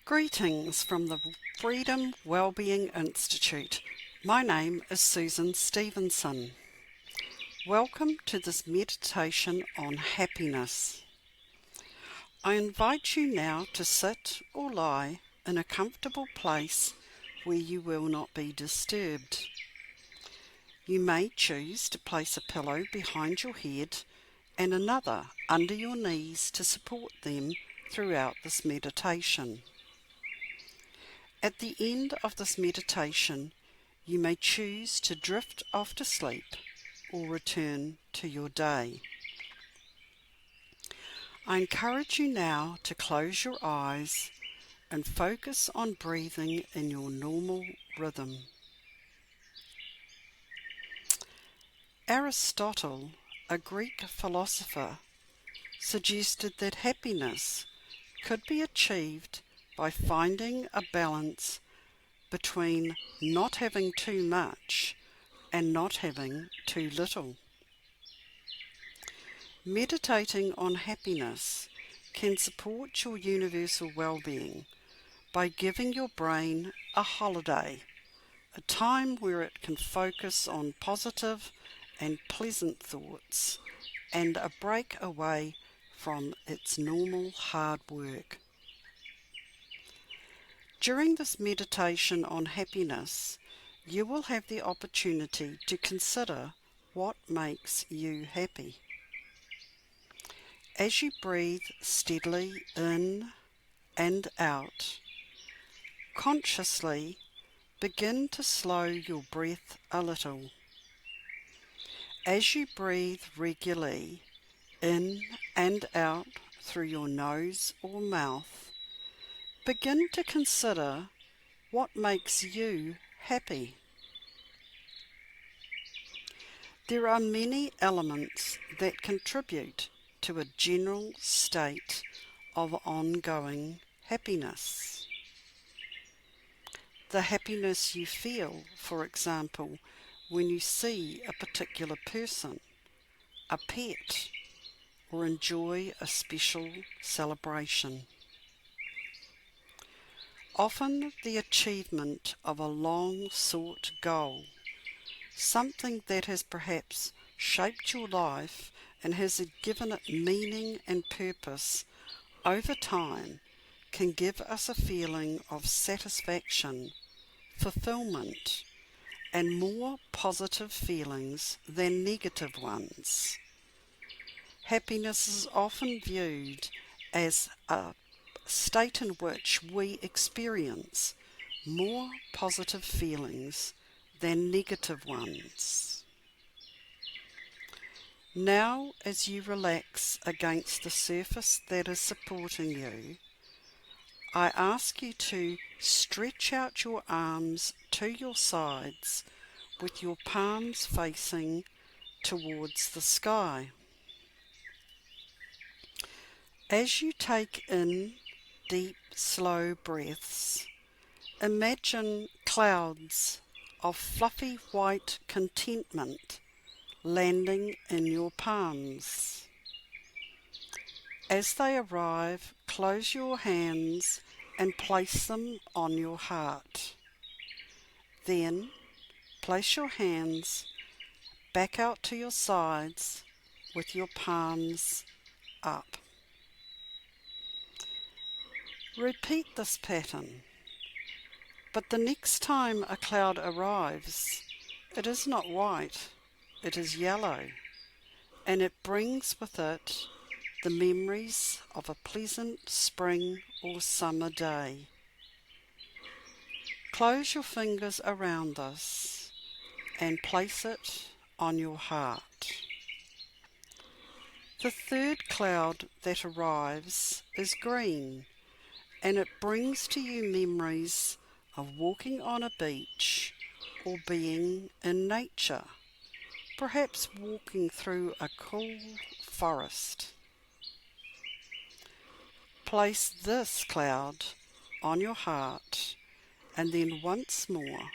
Greetings from the FREEDOM Wellbeing Institute. My name is Susan Stevenson. Welcome to this meditation on happiness. I invite you now to sit or lie in a comfortable place where you will not be disturbed. You may choose to place a pillow behind your head and another under your knees to support them throughout this meditation. At the end of this meditation, you may choose to drift off to sleep or return to your day. I encourage you now to close your eyes and focus on breathing in your normal rhythm. Aristotle, a Greek philosopher, suggested that happiness could be achieved by finding a balance between not having too much and not having too little. Meditating on happiness can support your universal well-being by giving your brain a holiday, a time where it can focus on positive and pleasant thoughts and a break away from its normal hard work. During this meditation on happiness, you will have the opportunity to consider what makes you happy. As you breathe steadily in and out, consciously begin to slow your breath a little. As you breathe regularly in and out through your nose or mouth, begin to consider what makes you happy. There are many elements that contribute to a general state of ongoing happiness. The happiness you feel, for example, when you see a particular person, a pet, or enjoy a special celebration. Often the achievement of a long-sought goal, something that has perhaps shaped your life and has given it meaning and purpose over time, can give us a feeling of satisfaction, fulfillment, and more positive feelings than negative ones. Happiness is often viewed as a state in which we experience more positive feelings than negative ones. Now, as you relax against the surface that is supporting you, I ask you to stretch out your arms to your sides with your palms facing towards the sky. As you take in deep, slow breaths, imagine clouds of fluffy white contentment landing in your palms. As they arrive, close your hands and place them on your heart. Then, place your hands back out to your sides with your palms up. Repeat this pattern, but the next time a cloud arrives, it is not white, it is yellow, and it brings with it the memories of a pleasant spring or summer day. Close your fingers around this and place it on your heart. The third cloud that arrives is green, and it brings to you memories of walking on a beach or being in nature, perhaps walking through a cool forest. Place this cloud on your heart and then once more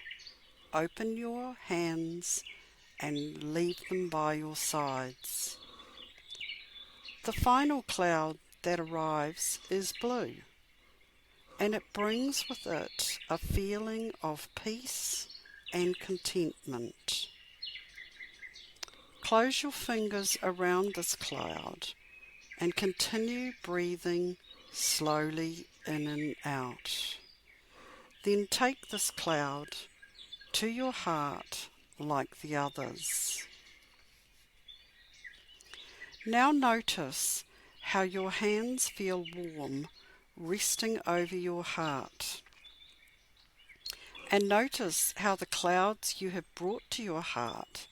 open your hands and leave them by your sides. The final cloud that arrives is blue, and it brings with it a feeling of peace and contentment. Close your fingers around this cloud and continue breathing slowly in and out. Then take this cloud to your heart like the others. Now notice how your hands feel warm resting over your heart. And notice how the clouds you have brought to your heart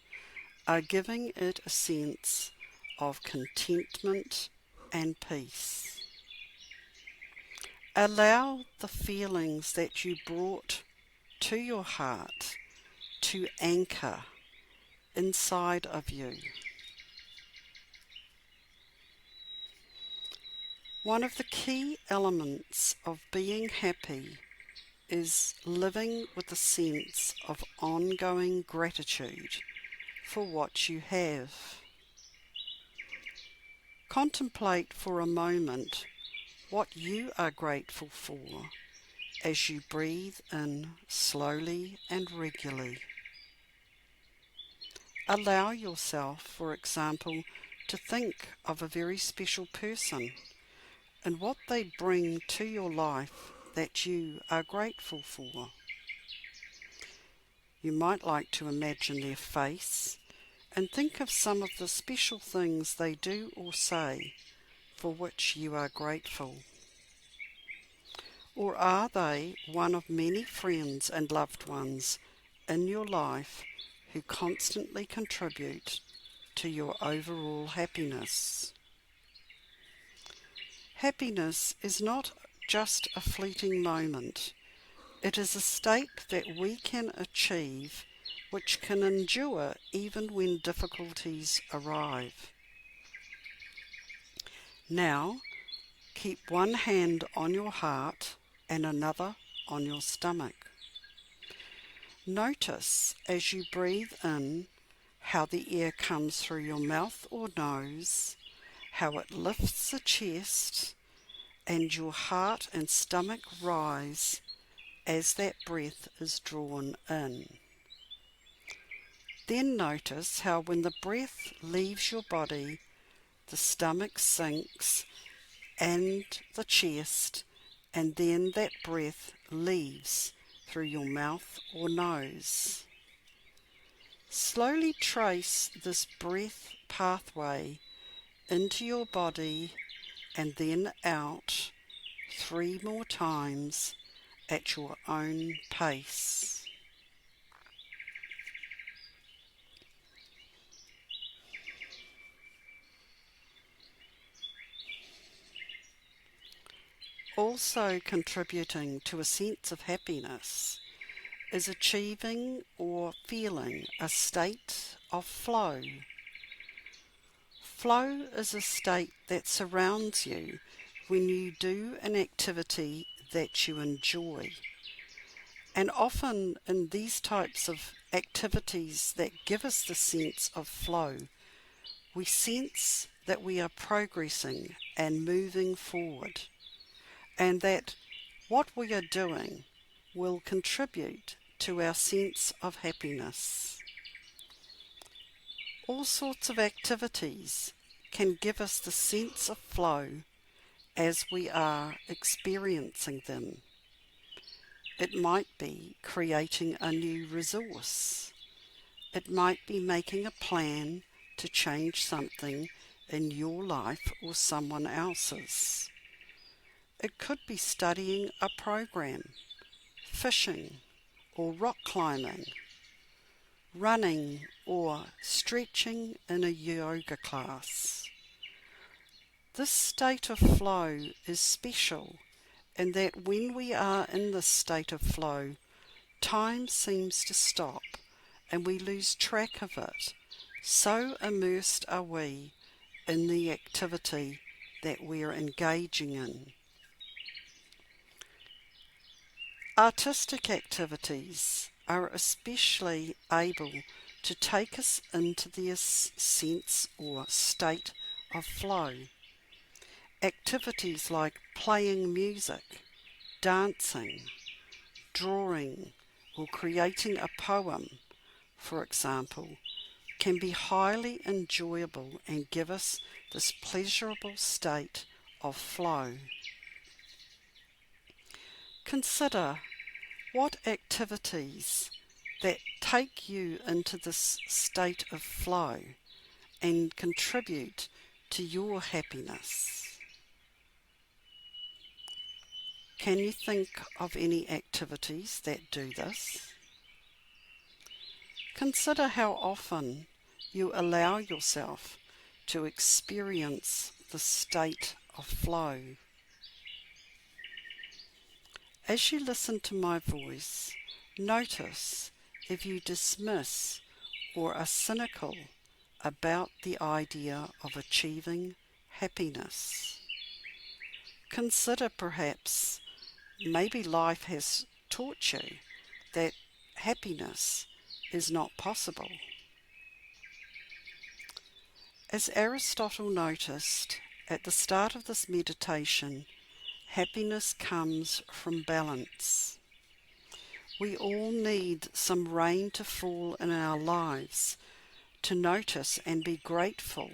are giving it a sense of contentment and peace. Allow the feelings that you brought to your heart to anchor inside of you. One of the key elements of being happy is living with a sense of ongoing gratitude for what you have. Contemplate for a moment what you are grateful for as you breathe in slowly and regularly. Allow yourself, for example, to think of a very special person and what they bring to your life that you are grateful for. You might like to imagine their face and think of some of the special things they do or say for which you are grateful. Or are they one of many friends and loved ones in your life who constantly contribute to your overall happiness? Happiness is not just a fleeting moment. It is a state that we can achieve which can endure even when difficulties arrive. Now, keep one hand on your heart and another on your stomach. Notice as you breathe in how the air comes through your mouth or nose, how it lifts the chest, and your heart and stomach rise as that breath is drawn in. Then notice how when the breath leaves your body, the stomach sinks and the chest, and then that breath leaves through your mouth or nose. Slowly trace this breath pathway into your body and then out 3 more times at your own pace. Also contributing to a sense of happiness is achieving or feeling a state of flow. Flow is a state that surrounds you when you do an activity that you enjoy. And often in these types of activities that give us the sense of flow, we sense that we are progressing and moving forward, and that what we are doing will contribute to our sense of happiness. All sorts of activities can give us the sense of flow as we are experiencing them. It might be creating a new resource. It might be making a plan to change something in your life or someone else's. It could be studying a program, fishing or rock climbing, running or stretching in a yoga class. This state of flow is special in that when we are in this state of flow, time seems to stop and we lose track of it. So immersed are we in the activity that we are engaging in. Artistic activities are especially able to take us into this sense or state of flow. Activities like playing music, dancing, drawing, or creating a poem, for example, can be highly enjoyable and give us this pleasurable state of flow. Consider what activities that take you into this state of flow and contribute to your happiness. Can you think of any activities that do this? Consider how often you allow yourself to experience the state of flow. As you listen to my voice, notice if you dismiss or are cynical about the idea of achieving happiness. Consider perhaps maybe life has taught you that happiness is not possible. As Aristotle noticed at the start of this meditation, happiness comes from balance. We all need some rain to fall in our lives to notice and be grateful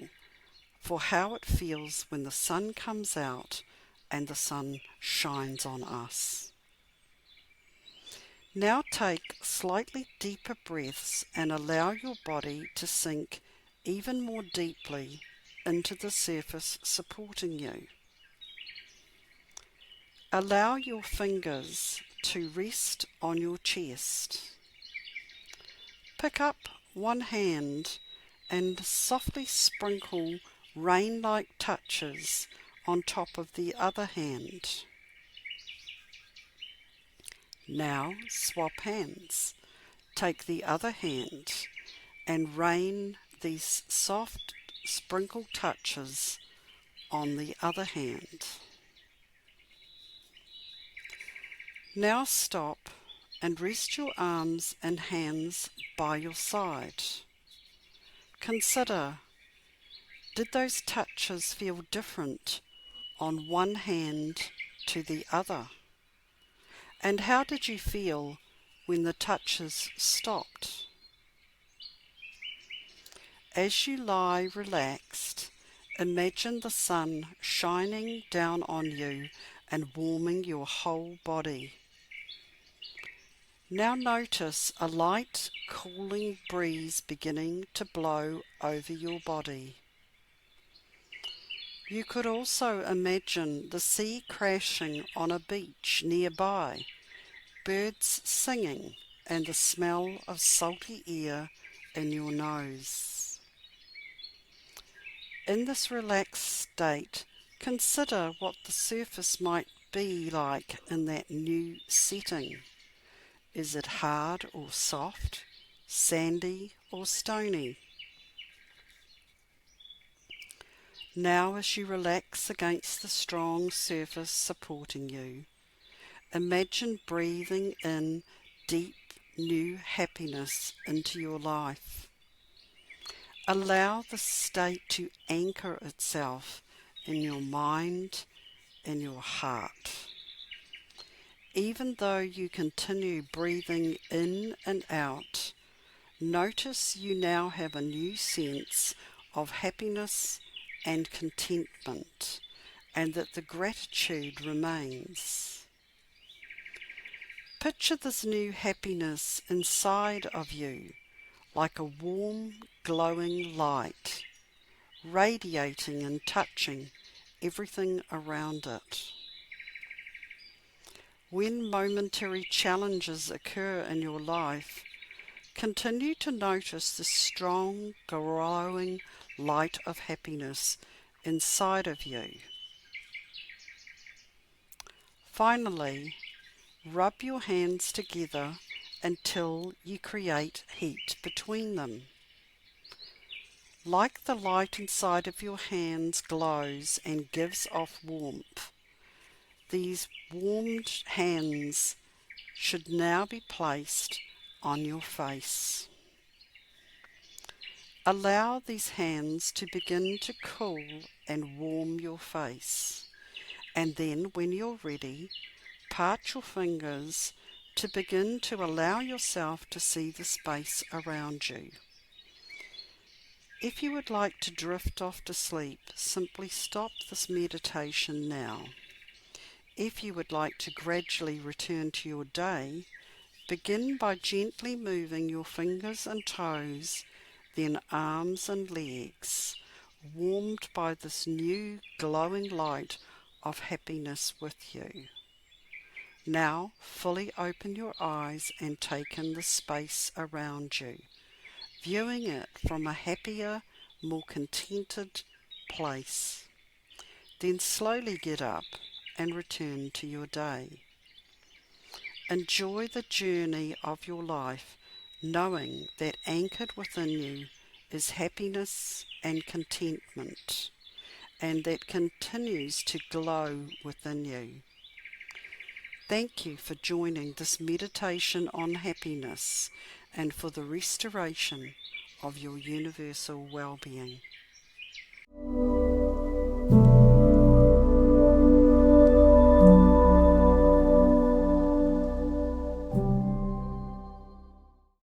for how it feels when the sun comes out and the sun shines on us. Now take slightly deeper breaths and allow your body to sink even more deeply into the surface supporting you. Allow your fingers to rest on your chest. Pick up one hand and softly sprinkle rain-like touches on top of the other hand. Now swap hands. Take the other hand and rain these soft sprinkle touches on the other hand. Now stop and rest your arms and hands by your side. Consider, did those touches feel different on one hand to the other? And how did you feel when the touches stopped? As you lie relaxed, imagine the sun shining down on you and warming your whole body. Now notice a light, cooling breeze beginning to blow over your body. You could also imagine the sea crashing on a beach nearby, birds singing, and the smell of salty air in your nose. In this relaxed state, consider what the surface might be like in that new setting. Is it hard or soft, sandy or stony? Now as you relax against the strong surface supporting you, imagine breathing in deep new happiness into your life. Allow the state to anchor itself in your mind and your heart. Even though you continue breathing in and out, notice you now have a new sense of happiness and contentment, and that the gratitude remains. Picture this new happiness inside of you, like a warm, glowing light, radiating and touching everything around it. When momentary challenges occur in your life, continue to notice the strong, glowing light of happiness inside of you. Finally, rub your hands together until you create heat between them. Like the light inside of your hands glows and gives off warmth, these warmed hands should now be placed on your face. Allow these hands to begin to cool and warm your face, and then when you're ready, apart your fingers to begin to allow yourself to see the space around you. If you would like to drift off to sleep, simply stop this meditation now. If you would like to gradually return to your day, begin by gently moving your fingers and toes, then arms and legs, warmed by this new glowing light of happiness with you. Now fully open your eyes and take in the space around you, viewing it from a happier, more contented place. Then slowly get up and return to your day. Enjoy the journey of your life, knowing that anchored within you is happiness and contentment, and that continues to glow within you. Thank you for joining this meditation on happiness and for the restoration of your universal well-being.